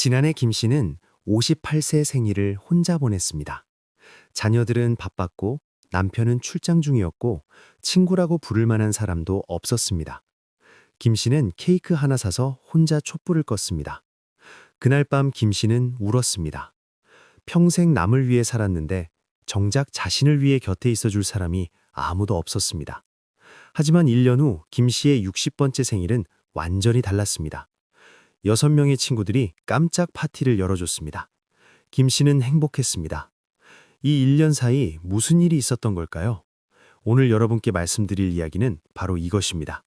지난해 김 씨는 58세 생일을 혼자 보냈습니다. 자녀들은 바빴고 남편은 출장 중이었고 친구라고 부를 만한 사람도 없었습니다. 김 씨는 케이크 하나 사서 혼자 촛불을 껐습니다. 그날 밤 김 씨는 울었습니다. 평생 남을 위해 살았는데 정작 자신을 위해 곁에 있어줄 사람이 아무도 없었습니다. 하지만 1년 후 김 씨의 60번째 생일은 완전히 달랐습니다. 6명의 친구들이 깜짝 파티를 열어줬습니다. 김 씨는 행복했습니다. 이 1년 사이 무슨 일이 있었던 걸까요? 오늘 여러분께 말씀드릴 이야기는 바로 이것입니다.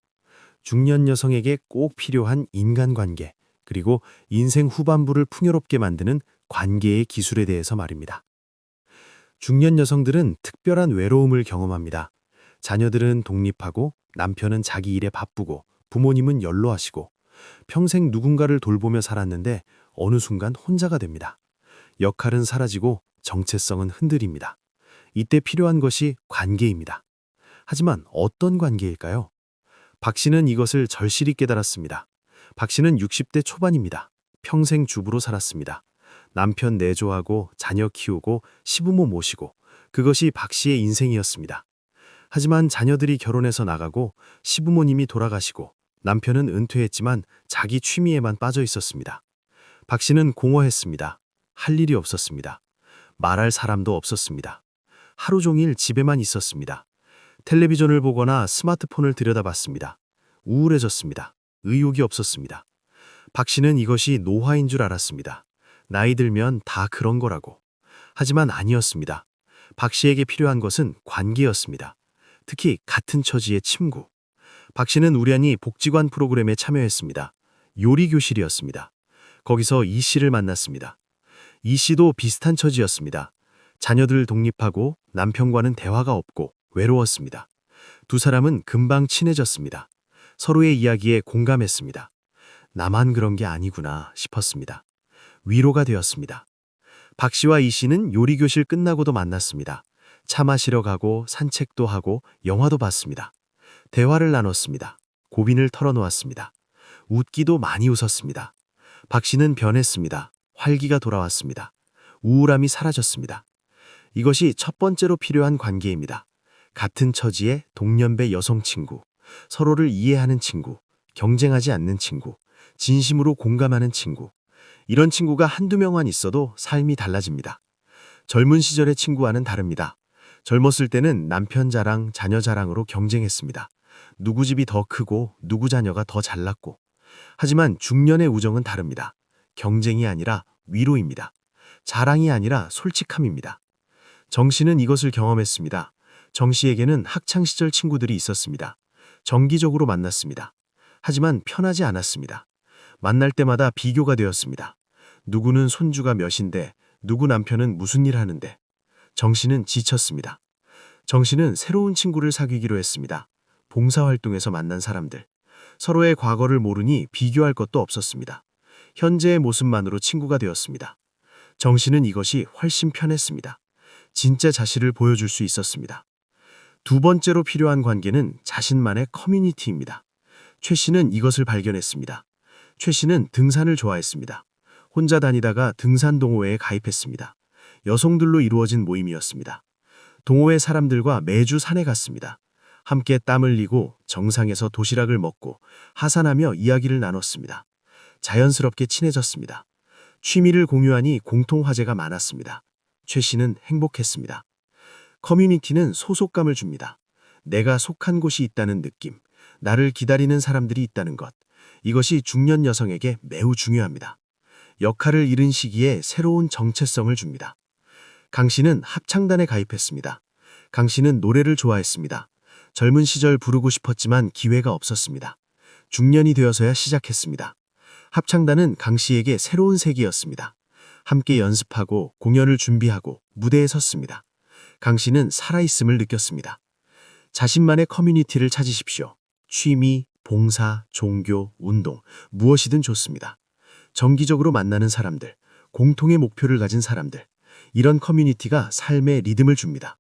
중년 여성에게 꼭 필요한 인간관계, 그리고 인생 후반부를 풍요롭게 만드는 관계의 기술에 대해서 말입니다. 중년 여성들은 특별한 외로움을 경험합니다. 자녀들은 독립하고 남편은 자기 일에 바쁘고 부모님은 연로하시고 평생 누군가를 돌보며 살았는데 어느 순간 혼자가 됩니다. 역할은 사라지고 정체성은 흔들립니다. 이때 필요한 것이 관계입니다. 하지만 어떤 관계일까요? 박 씨는 이것을 절실히 깨달았습니다. 박 씨는 60대 초반입니다. 평생 주부로 살았습니다. 남편 내조하고 자녀 키우고 시부모 모시고 그것이 박 씨의 인생이었습니다. 하지만 자녀들이 결혼해서 나가고 시부모님이 돌아가시고 남편은 은퇴했지만 자기 취미에만 빠져 있었습니다. 박 씨는 공허했습니다. 할 일이 없었습니다. 말할 사람도 없었습니다. 하루 종일 집에만 있었습니다. 텔레비전을 보거나 스마트폰을 들여다봤습니다. 우울해졌습니다. 의욕이 없었습니다. 박 씨는 이것이 노화인 줄 알았습니다. 나이 들면 다 그런 거라고. 하지만 아니었습니다. 박 씨에게 필요한 것은 관계였습니다. 특히 같은 처지의 친구. 박 씨는 우연히 복지관 프로그램에 참여했습니다. 요리교실이었습니다. 거기서 이 씨를 만났습니다. 이 씨도 비슷한 처지였습니다. 자녀들 독립하고 남편과는 대화가 없고 외로웠습니다. 두 사람은 금방 친해졌습니다. 서로의 이야기에 공감했습니다. 나만 그런 게 아니구나 싶었습니다. 위로가 되었습니다. 박 씨와 이 씨는 요리교실 끝나고도 만났습니다. 차 마시러 가고 산책도 하고 영화도 봤습니다. 대화를 나눴습니다. 고민을 털어놓았습니다. 웃기도 많이 웃었습니다. 박 씨는 변했습니다. 활기가 돌아왔습니다. 우울함이 사라졌습니다. 이것이 첫 번째로 필요한 관계입니다. 같은 처지의 동년배 여성 친구, 서로를 이해하는 친구, 경쟁하지 않는 친구, 진심으로 공감하는 친구. 이런 친구가 한두 명만 있어도 삶이 달라집니다. 젊은 시절의 친구와는 다릅니다. 젊었을 때는 남편 자랑, 자녀 자랑으로 경쟁했습니다. 누구 집이 더 크고 누구 자녀가 더 잘났고. 하지만 중년의 우정은 다릅니다. 경쟁이 아니라 위로입니다. 자랑이 아니라 솔직함입니다. 정 씨는 이것을 경험했습니다. 정 씨에게는 학창시절 친구들이 있었습니다. 정기적으로 만났습니다. 하지만 편하지 않았습니다. 만날 때마다 비교가 되었습니다. 누구는 손주가 몇인데 누구 남편은 무슨 일 하는데. 정 씨는 지쳤습니다. 정 씨는 새로운 친구를 사귀기로 했습니다. 봉사활동에서 만난 사람들. 서로의 과거를 모르니 비교할 것도 없었습니다. 현재의 모습만으로 친구가 되었습니다. 정 씨는 이것이 훨씬 편했습니다. 진짜 자신을 보여줄 수 있었습니다. 두 번째로 필요한 관계는 자신만의 커뮤니티입니다. 최 씨는 이것을 발견했습니다. 최 씨는 등산을 좋아했습니다. 혼자 다니다가 등산 동호회에 가입했습니다. 여성들로 이루어진 모임이었습니다. 동호회 사람들과 매주 산에 갔습니다. 함께 땀 흘리고 정상에서 도시락을 먹고 하산하며 이야기를 나눴습니다. 자연스럽게 친해졌습니다. 취미를 공유하니 공통 화제가 많았습니다. 최 씨는 행복했습니다. 커뮤니티는 소속감을 줍니다. 내가 속한 곳이 있다는 느낌, 나를 기다리는 사람들이 있다는 것. 이것이 중년 여성에게 매우 중요합니다. 역할을 잃은 시기에 새로운 정체성을 줍니다. 강 씨는 합창단에 가입했습니다. 강 씨는 노래를 좋아했습니다. 젊은 시절 부르고 싶었지만 기회가 없었습니다. 중년이 되어서야 시작했습니다. 합창단은 강 씨에게 새로운 세계였습니다. 함께 연습하고 공연을 준비하고 무대에 섰습니다. 강 씨는 살아있음을 느꼈습니다. 자신만의 커뮤니티를 찾으십시오. 취미, 봉사, 종교, 운동, 무엇이든 좋습니다. 정기적으로 만나는 사람들, 공통의 목표를 가진 사람들. 이런 커뮤니티가 삶의 리듬을 줍니다.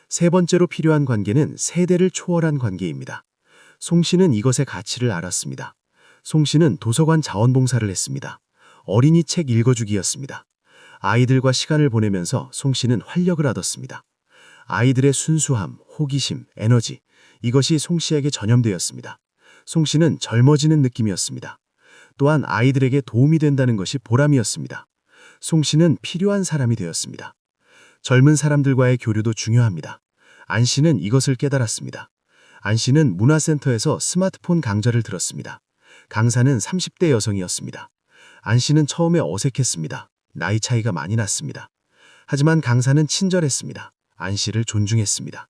세 번째로 필요한 관계는 세대를 초월한 관계입니다. 송 씨는 이것의 가치를 알았습니다. 송 씨는 도서관 자원봉사를 했습니다. 어린이 책 읽어주기였습니다. 아이들과 시간을 보내면서 송 씨는 활력을 얻었습니다. 아이들의 순수함, 호기심, 에너지, 이것이 송 씨에게 전염되었습니다. 송 씨는 젊어지는 느낌이었습니다. 또한 아이들에게 도움이 된다는 것이 보람이었습니다. 송 씨는 필요한 사람이 되었습니다. 젊은 사람들과의 교류도 중요합니다. 안 씨는 이것을 깨달았습니다. 안 씨는 문화센터에서 스마트폰 강좌를 들었습니다. 강사는 30대 여성이었습니다. 안 씨는 처음에 어색했습니다. 나이 차이가 많이 났습니다. 하지만 강사는 친절했습니다. 안 씨를 존중했습니다.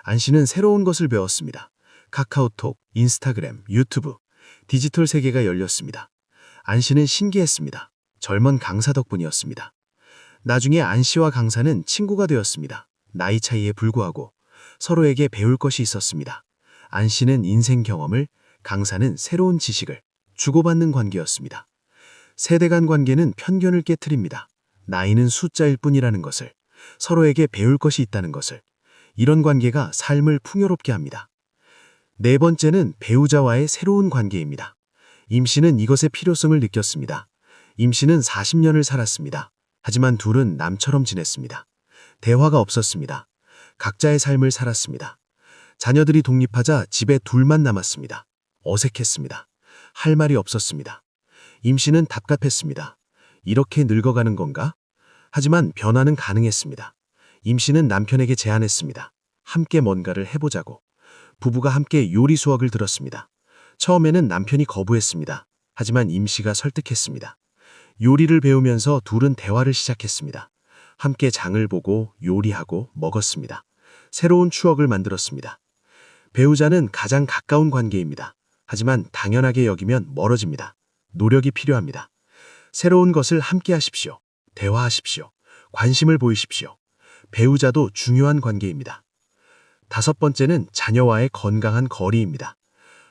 안 씨는 새로운 것을 배웠습니다. 카카오톡, 인스타그램, 유튜브, 디지털 세계가 열렸습니다. 안 씨는 신기했습니다. 젊은 강사 덕분이었습니다. 나중에 안 씨와 강사는 친구가 되었습니다. 나이 차이에 불구하고 서로에게 배울 것이 있었습니다. 안 씨는 인생 경험을, 강사는 새로운 지식을 주고받는 관계였습니다. 세대 간 관계는 편견을 깨트립니다. 나이는 숫자일 뿐이라는 것을, 서로에게 배울 것이 있다는 것을, 이런 관계가 삶을 풍요롭게 합니다. 네 번째는 배우자와의 새로운 관계입니다. 임 씨는 이것의 필요성을 느꼈습니다. 임 씨는 40년을 살았습니다. 하지만 둘은 남처럼 지냈습니다. 대화가 없었습니다. 각자의 삶을 살았습니다. 자녀들이 독립하자 집에 둘만 남았습니다. 어색했습니다. 할 말이 없었습니다. 임 씨는 답답했습니다. 이렇게 늙어가는 건가? 하지만 변화는 가능했습니다. 임 씨는 남편에게 제안했습니다. 함께 뭔가를 해보자고. 부부가 함께 요리 수업을 들었습니다. 처음에는 남편이 거부했습니다. 하지만 임 씨가 설득했습니다. 요리를 배우면서 둘은 대화를 시작했습니다. 함께 장을 보고 요리하고 먹었습니다. 새로운 추억을 만들었습니다. 배우자는 가장 가까운 관계입니다. 하지만 당연하게 여기면 멀어집니다. 노력이 필요합니다. 새로운 것을 함께 하십시오. 대화하십시오. 관심을 보이십시오. 배우자도 중요한 관계입니다. 다섯 번째는 자녀와의 건강한 거리입니다.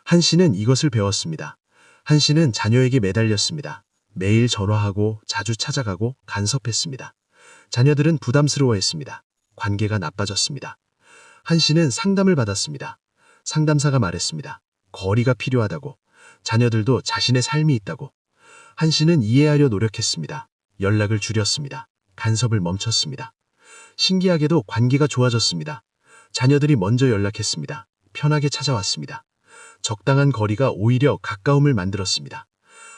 한 씨는 이것을 배웠습니다. 한 씨는 자녀에게 매달렸습니다. 매일 전화하고 자주 찾아가고 간섭했습니다. 자녀들은 부담스러워했습니다. 관계가 나빠졌습니다. 한 씨는 상담을 받았습니다. 상담사가 말했습니다. 거리가 필요하다고. 자녀들도 자신의 삶이 있다고. 한 씨는 이해하려 노력했습니다. 연락을 줄였습니다. 간섭을 멈췄습니다. 신기하게도 관계가 좋아졌습니다. 자녀들이 먼저 연락했습니다. 편하게 찾아왔습니다. 적당한 거리가 오히려 가까움을 만들었습니다.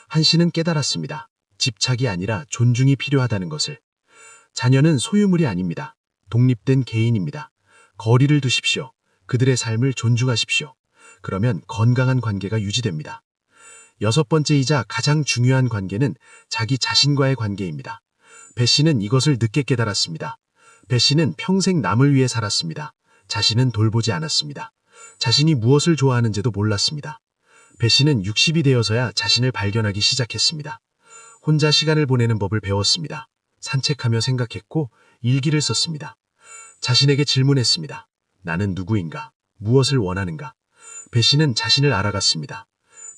한 씨는 깨달았습니다. 집착이 아니라 존중이 필요하다는 것을. 자녀는 소유물이 아닙니다. 독립된 개인입니다. 거리를 두십시오. 그들의 삶을 존중하십시오. 그러면 건강한 관계가 유지됩니다. 여섯 번째이자 가장 중요한 관계는 자기 자신과의 관계입니다. 배 씨는 이것을 늦게 깨달았습니다. 배 씨는 평생 남을 위해 살았습니다. 자신은 돌보지 않았습니다. 자신이 무엇을 좋아하는지도 몰랐습니다. 배 씨는 60이 되어서야 자신을 발견하기 시작했습니다. 혼자 시간을 보내는 법을 배웠습니다. 산책하며 생각했고 일기를 썼습니다. 자신에게 질문했습니다. 나는 누구인가? 무엇을 원하는가? 배 씨는 자신을 알아갔습니다.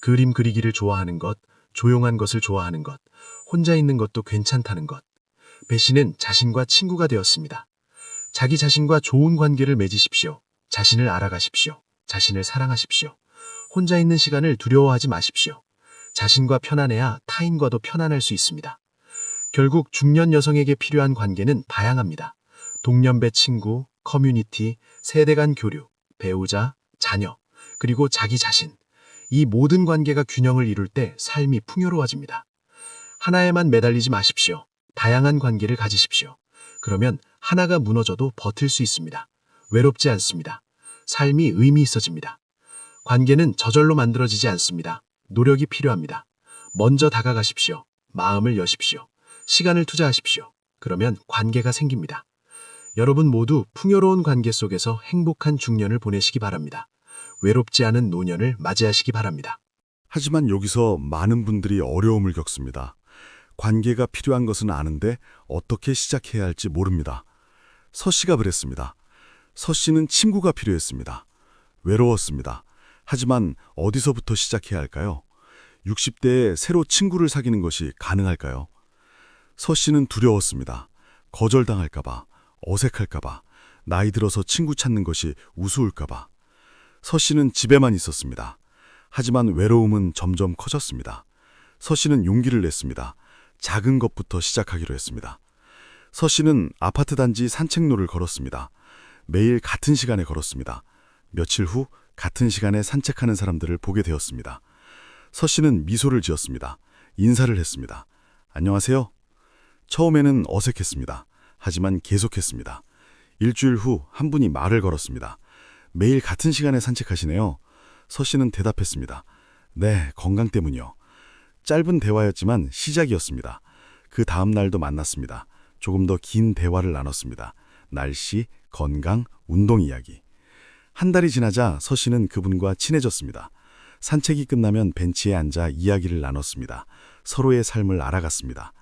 그림 그리기를 좋아하는 것, 조용한 것을 좋아하는 것, 혼자 있는 것도 괜찮다는 것. 배 씨는 자신과 친구가 되었습니다. 자기 자신과 좋은 관계를 맺으십시오. 자신을 알아가십시오. 자신을 사랑하십시오. 혼자 있는 시간을 두려워하지 마십시오. 자신과 편안해야 타인과도 편안할 수 있습니다. 결국 중년 여성에게 필요한 관계는 다양합니다. 동년배 친구, 커뮤니티, 세대 간 교류, 배우자, 자녀, 그리고 자기 자신. 이 모든 관계가 균형을 이룰 때 삶이 풍요로워집니다. 하나에만 매달리지 마십시오. 다양한 관계를 가지십시오. 그러면 하나가 무너져도 버틸 수 있습니다. 외롭지 않습니다. 삶이 의미 있어집니다. 관계는 저절로 만들어지지 않습니다. 노력이 필요합니다. 먼저 다가가십시오. 마음을 여십시오. 시간을 투자하십시오. 그러면 관계가 생깁니다. 여러분 모두 풍요로운 관계 속에서 행복한 중년을 보내시기 바랍니다. 외롭지 않은 노년을 맞이하시기 바랍니다. 하지만 여기서 많은 분들이 어려움을 겪습니다. 관계가 필요한 것은 아는데 어떻게 시작해야 할지 모릅니다. 서 씨가 그랬습니다. 서 씨는 친구가 필요했습니다. 외로웠습니다. 하지만 어디서부터 시작해야 할까요? 60대에 새로 친구를 사귀는 것이 가능할까요? 서 씨는 두려웠습니다. 거절당할까봐, 어색할까봐, 나이 들어서 친구 찾는 것이 우스울까봐. 서 씨는 집에만 있었습니다. 하지만 외로움은 점점 커졌습니다. 서 씨는 용기를 냈습니다. 작은 것부터 시작하기로 했습니다. 서 씨는 아파트 단지 산책로를 걸었습니다. 매일 같은 시간에 걸었습니다. 며칠 후 같은 시간에 산책하는 사람들을 보게 되었습니다. 서 씨는 미소를 지었습니다. 인사를 했습니다. 안녕하세요. 처음에는 어색했습니다. 하지만 계속했습니다. 일주일 후 한 분이 말을 걸었습니다. 매일 같은 시간에 산책하시네요. 서 씨는 대답했습니다. 네, 건강 때문이요. 짧은 대화였지만 시작이었습니다. 그 다음 날도 만났습니다. 조금 더 긴 대화를 나눴습니다. 날씨, 건강, 운동 이야기. 한 달이 지나자 서 씨는 그분과 친해졌습니다. 산책이 끝나면 벤치에 앉아 이야기를 나눴습니다. 서로의 삶을 알아갔습니다.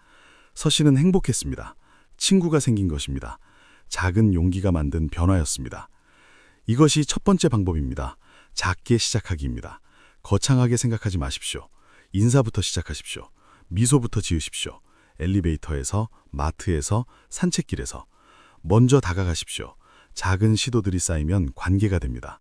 서 씨는 행복했습니다. 친구가 생긴 것입니다. 작은 용기가 만든 변화였습니다. 이것이 첫 번째 방법입니다. 작게 시작하기입니다. 거창하게 생각하지 마십시오. 인사부터 시작하십시오. 미소부터 지으십시오. 엘리베이터에서, 마트에서, 산책길에서. 먼저 다가가십시오. 작은 시도들이 쌓이면 관계가 됩니다.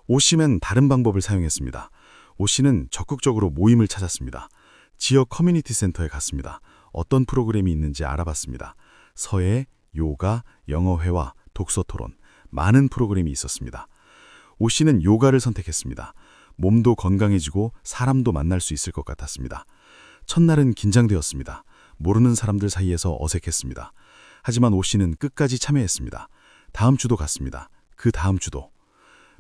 오 씨는 다른 방법을 사용했습니다. 오 씨는 적극적으로 모임을 찾았습니다. 지역 커뮤니티 센터에 갔습니다. 어떤 프로그램이 있는지 알아봤습니다. 서예, 요가, 영어회화, 독서토론, 많은 프로그램이 있었습니다. 오 씨는 요가를 선택했습니다. 몸도 건강해지고 사람도 만날 수 있을 것 같았습니다. 첫날은 긴장되었습니다. 모르는 사람들 사이에서 어색했습니다. 하지만 오 씨는 끝까지 참여했습니다. 다음 주도 갔습니다. 그 다음 주도.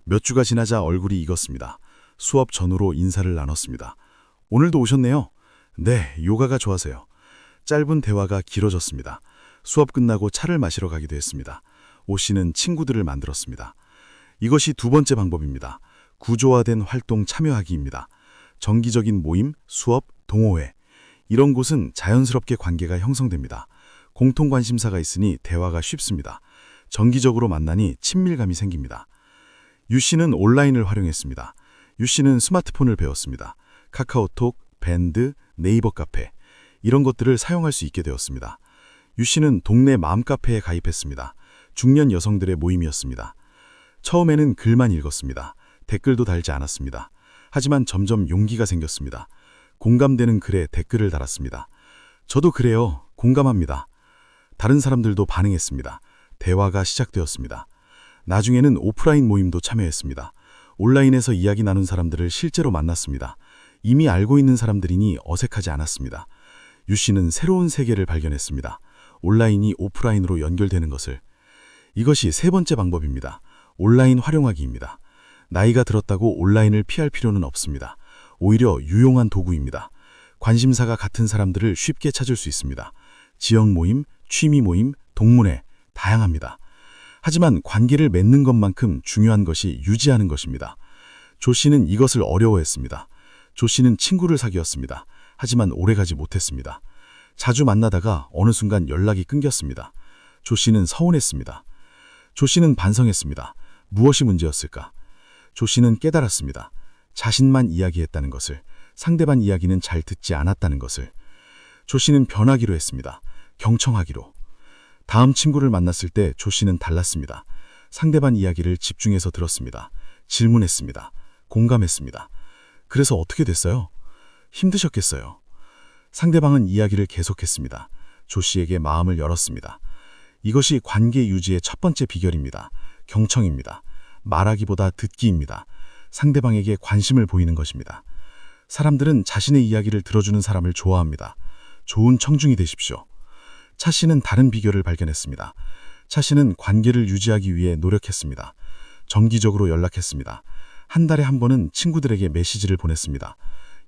몇 주가 지나자 얼굴이 익었습니다. 수업 전후로 인사를 나눴습니다. 오늘도 오셨네요. 네, 요가가 좋아서요. 짧은 대화가 길어졌습니다. 수업 끝나고 차를 마시러 가기도 했습니다. 오 씨는 친구들을 만들었습니다. 이것이 두 번째 방법입니다. 구조화된 활동 참여하기입니다. 정기적인 모임, 수업, 동호회. 이런 곳은 자연스럽게 관계가 형성됩니다. 공통 관심사가 있으니 대화가 쉽습니다. 정기적으로 만나니 친밀감이 생깁니다. 유 씨는 온라인을 활용했습니다. 유 씨는 스마트폰을 배웠습니다. 카카오톡, 밴드, 네이버 카페 이런 것들을 사용할 수 있게 되었습니다. 유 씨는 동네 맘카페에 가입했습니다. 중년 여성들의 모임이었습니다. 처음에는 글만 읽었습니다. 댓글도 달지 않았습니다. 하지만 점점 용기가 생겼습니다. 공감되는 글에 댓글을 달았습니다. 저도 그래요. 공감합니다. 다른 사람들도 반응했습니다. 대화가 시작되었습니다. 나중에는 오프라인 모임도 참여했습니다. 온라인에서 이야기 나눈 사람들을 실제로 만났습니다. 이미 알고 있는 사람들이니 어색하지 않았습니다. 유 씨는 새로운 세계를 발견했습니다. 온라인이 오프라인으로 연결되는 것을. 이것이 세 번째 방법입니다. 온라인 활용하기입니다. 나이가 들었다고 온라인을 피할 필요는 없습니다. 오히려 유용한 도구입니다. 관심사가 같은 사람들을 쉽게 찾을 수 있습니다. 지역 모임, 취미 모임, 동문회, 다양합니다. 하지만 관계를 맺는 것만큼 중요한 것이 유지하는 것입니다. 조 씨는 이것을 어려워했습니다. 조 씨는 친구를 사귀었습니다. 하지만 오래가지 못했습니다. 자주 만나다가 어느 순간 연락이 끊겼습니다. 조 씨는 서운했습니다. 조 씨는 반성했습니다. 무엇이 문제였을까? 조 씨는 깨달았습니다. 자신만 이야기했다는 것을, 상대방 이야기는 잘 듣지 않았다는 것을. 조 씨는 변하기로 했습니다. 경청하기로. 다음 친구를 만났을 때 조 씨는 달랐습니다. 상대방 이야기를 집중해서 들었습니다. 질문했습니다. 공감했습니다. 그래서 어떻게 됐어요? 힘드셨겠어요. 상대방은 이야기를 계속했습니다. 조 씨에게 마음을 열었습니다. 이것이 관계 유지의 첫 번째 비결입니다. 경청입니다. 말하기보다 듣기입니다. 상대방에게 관심을 보이는 것입니다. 사람들은 자신의 이야기를 들어주는 사람을 좋아합니다. 좋은 청중이 되십시오. 차 씨는 다른 비결을 발견했습니다. 차 씨는 관계를 유지하기 위해 노력했습니다. 정기적으로 연락했습니다. 한 달에 한 번은 친구들에게 메시지를 보냈습니다.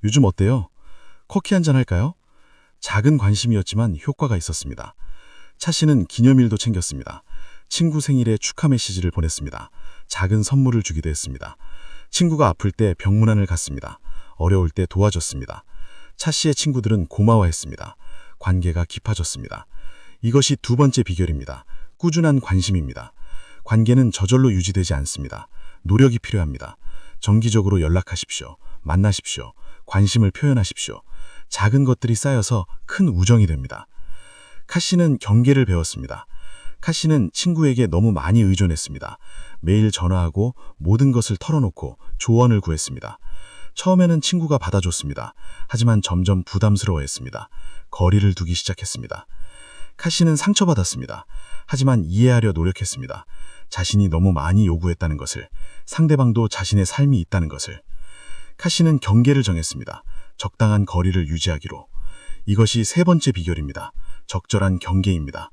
요즘 어때요? 커피 한잔 할까요? 작은 관심이었지만 효과가 있었습니다. 차 씨는 기념일도 챙겼습니다. 친구 생일에 축하 메시지를 보냈습니다. 작은 선물을 주기도 했습니다. 친구가 아플 때 병문안을 갔습니다. 어려울 때 도와줬습니다. 차 씨의 친구들은 고마워했습니다. 관계가 깊어졌습니다. 이것이 두 번째 비결입니다. 꾸준한 관심입니다. 관계는 저절로 유지되지 않습니다. 노력이 필요합니다. 정기적으로 연락하십시오. 만나십시오. 관심을 표현하십시오. 작은 것들이 쌓여서 큰 우정이 됩니다. 카 씨는 경계를 배웠습니다. 카 씨는 친구에게 너무 많이 의존했습니다. 매일 전화하고 모든 것을 털어놓고 조언을 구했습니다. 처음에는 친구가 받아줬습니다. 하지만 점점 부담스러워했습니다. 거리를 두기 시작했습니다. 카 씨는 상처받았습니다. 하지만 이해하려 노력했습니다. 자신이 너무 많이 요구했다는 것을, 상대방도 자신의 삶이 있다는 것을. 카 씨는 경계를 정했습니다. 적당한 거리를 유지하기로. 이것이 세 번째 비결입니다. 적절한 경계입니다.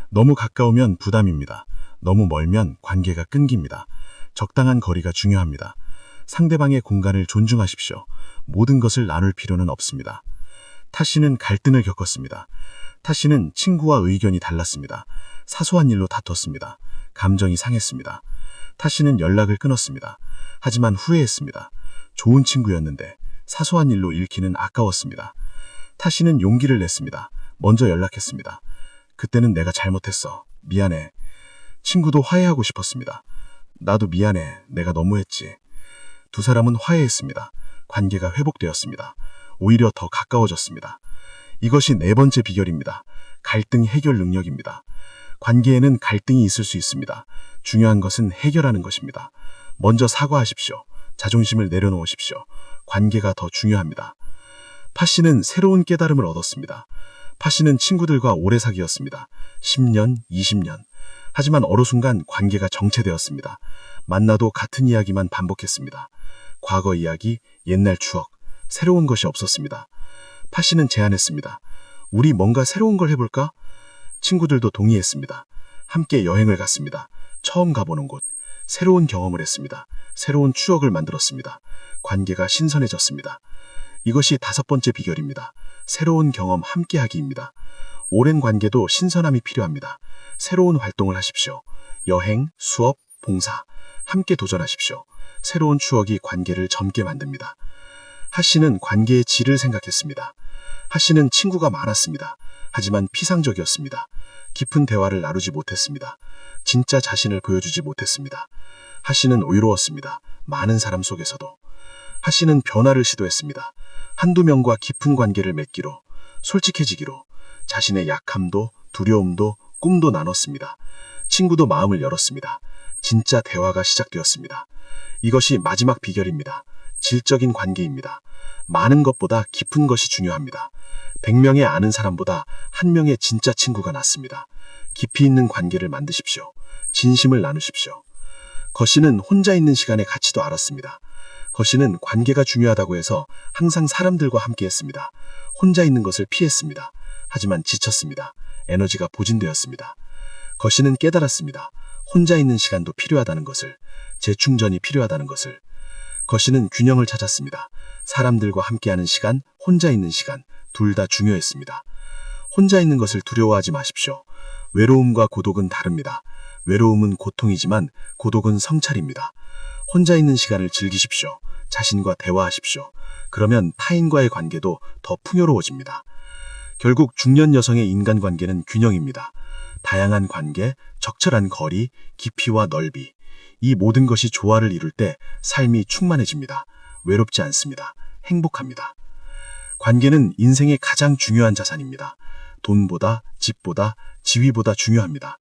너무 가까우면 부담입니다. 너무 멀면 관계가 끊깁니다. 적당한 거리가 중요합니다. 상대방의 공간을 존중하십시오. 모든 것을 나눌 필요는 없습니다. 타 씨는 갈등을 겪었습니다. 타 씨는 친구와 의견이 달랐습니다. 사소한 일로 다퉜습니다. 감정이 상했습니다. 타 씨는 연락을 끊었습니다. 하지만 후회했습니다. 좋은 친구였는데 사소한 일로 잃기는 아까웠습니다. 타 씨는 용기를 냈습니다. 먼저 연락했습니다. 그때는 내가 잘못했어. 미안해. 친구도 화해하고 싶었습니다. 나도 미안해. 내가 너무했지. 두 사람은 화해했습니다. 관계가 회복되었습니다. 오히려 더 가까워졌습니다. 이것이 네 번째 비결입니다. 갈등 해결 능력입니다. 관계에는 갈등이 있을 수 있습니다. 중요한 것은 해결하는 것입니다. 먼저 사과하십시오. 자존심을 내려놓으십시오. 관계가 더 중요합니다. 파 씨는 새로운 깨달음을 얻었습니다. 파 씨는 친구들과 오래 사귀었습니다. 10년, 20년. 하지만 어느 순간 관계가 정체되었습니다. 만나도 같은 이야기만 반복했습니다. 과거 이야기, 옛날 추억, 새로운 것이 없었습니다. 파 씨는 제안했습니다. 우리 뭔가 새로운 걸 해볼까? 친구들도 동의했습니다. 함께 여행을 갔습니다. 처음 가보는 곳, 새로운 경험을 했습니다. 새로운 추억을 만들었습니다. 관계가 신선해졌습니다. 이것이 다섯 번째 비결입니다. 새로운 경험 함께하기입니다. 오랜 관계도 신선함이 필요합니다. 새로운 활동을 하십시오. 여행, 수업, 봉사, 함께 도전하십시오. 새로운 추억이 관계를 젊게 만듭니다. 하 씨는 관계의 질을 생각했습니다. 하 씨는 친구가 많았습니다. 하지만 피상적이었습니다. 깊은 대화를 나누지 못했습니다. 진짜 자신을 보여주지 못했습니다. 하 씨는 의로웠습니다. 많은 사람 속에서도. 하 씨는 변화를 시도했습니다. 한두 명과 깊은 관계를 맺기로, 솔직해지기로, 자신의 약함도, 두려움도, 꿈도 나눴습니다. 친구도 마음을 열었습니다. 진짜 대화가 시작되었습니다. 이것이 마지막 비결입니다. 질적인 관계입니다. 많은 것보다 깊은 것이 중요합니다. 100명의 아는 사람보다 1명의 진짜 친구가 낫습니다. 깊이 있는 관계를 만드십시오. 진심을 나누십시오. 거씨는 혼자 있는 시간의 가치도 알았습니다. 거씨는 관계가 중요하다고 해서 항상 사람들과 함께했습니다. 혼자 있는 것을 피했습니다. 하지만 지쳤습니다. 에너지가 보진되었습니다. 거씨는 깨달았습니다. 혼자 있는 시간도 필요하다는 것을, 재충전이 필요하다는 것을. 거씨는 균형을 찾았습니다. 사람들과 함께하는 시간, 혼자 있는 시간, 둘 다 중요했습니다. 혼자 있는 것을 두려워하지 마십시오. 외로움과 고독은 다릅니다. 외로움은 고통이지만 고독은 성찰입니다. 혼자 있는 시간을 즐기십시오. 자신과 대화하십시오. 그러면 타인과의 관계도 더 풍요로워집니다. 결국 중년 여성의 인간관계는 균형입니다. 다양한 관계, 적절한 거리, 깊이와 넓이. 이 모든 것이 조화를 이룰 때 삶이 충만해집니다. 외롭지 않습니다. 행복합니다. 관계는 인생의 가장 중요한 자산입니다. 돈보다, 집보다, 지위보다 중요합니다.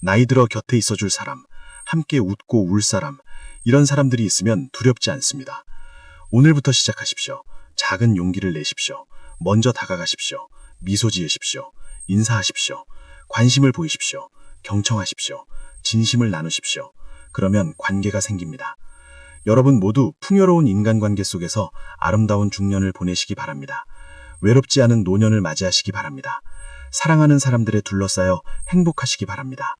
나이 들어 곁에 있어줄 사람, 함께 웃고 울 사람, 이런 사람들이 있으면 두렵지 않습니다. 오늘부터 시작하십시오. 작은 용기를 내십시오. 먼저 다가가십시오. 미소 지으십시오. 인사하십시오. 관심을 보이십시오. 경청하십시오. 진심을 나누십시오. 그러면 관계가 생깁니다. 여러분 모두 풍요로운 인간관계 속에서 아름다운 중년을 보내시기 바랍니다. 외롭지 않은 노년을 맞이하시기 바랍니다. 사랑하는 사람들에 둘러싸여 행복하시기 바랍니다.